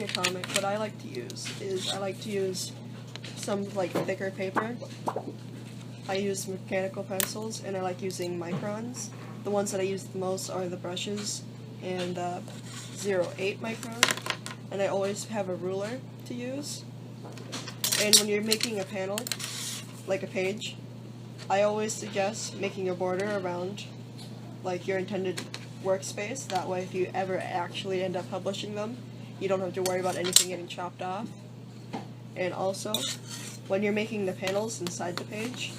comic, what I like to use is I like to use some like thicker paper. I use mechanical pencils, and I like using microns. The ones that I use the most are the brushes and 0.8 micron, and I always have a ruler to use. And when you're making a panel, like a page, I always suggest making a border around like your intended workspace. That way if you ever actually end up publishing them, you don't have to worry about anything getting chopped off. And also, when you're making the panels inside the page,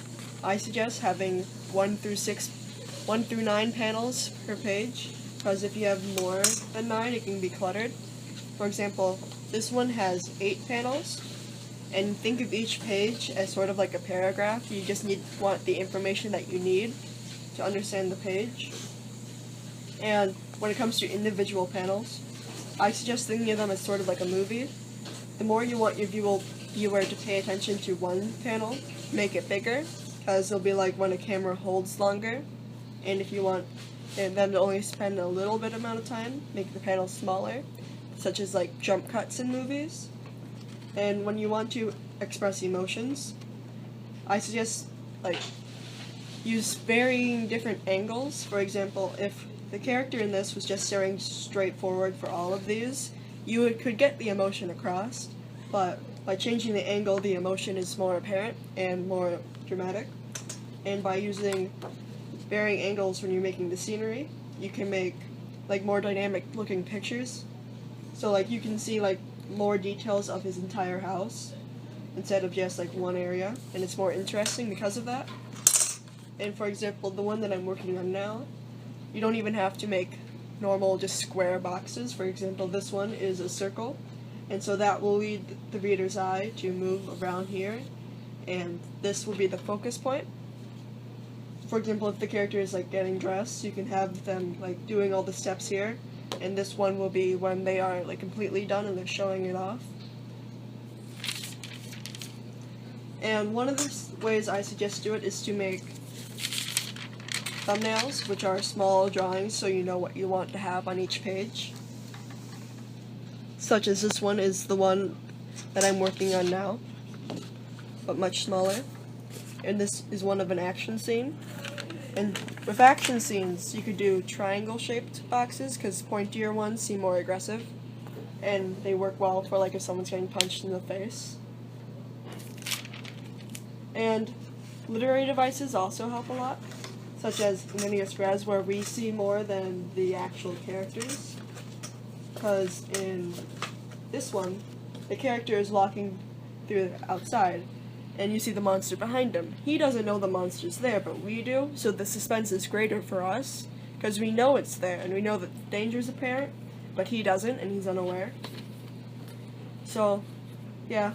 I suggest having 1 through 9 panels per page, because if you have more than 9, it can be cluttered. For example, this one has 8 panels, and think of each page as sort of like a paragraph. You just want the information that you need to understand the page. And when it comes to individual panels, I suggest thinking of them as sort of like a movie. The more you want your viewer to pay attention to one panel, make it bigger, because it'll be like when a camera holds longer. And if you want them to only spend a little bit amount of time, make the panels smaller, such as like jump cuts in movies. And when you want to express emotions, I suggest like use varying different angles. For example, if the character in this was just staring straight forward for all of these, you could get the emotion across, but by changing the angle, the emotion is more apparent and more dramatic. And by using varying angles when you're making the scenery, you can make like more dynamic looking pictures. So like you can see like more details of his entire house instead of just like one area, and it's more interesting because of that. And for example, the one that I'm working on now, you don't even have to make normal just square boxes. For example, this one is a circle, and so that will lead the reader's eye to move around here, and this will be the focus point. For example, if the character is like getting dressed, you can have them like doing all the steps here, and this one will be when they are like completely done and they're showing it off. And one of the ways I suggest to do it is to make thumbnails, which are small drawings so you know what you want to have on each page. Such as this one is the one that I'm working on now, but much smaller. And this is one of an action scene. And with action scenes, you could do triangle-shaped boxes, because pointier ones seem more aggressive, and they work well for like if someone's getting punched in the face. And literary devices also help a lot, such as Ananias Res, where we see more than the actual characters. Because in this one, the character is walking through outside, and you see the monster behind him. He doesn't know the monster's there, but we do, so the suspense is greater for us, because we know it's there, and we know that the danger is apparent, but he doesn't, and he's unaware. So, yeah.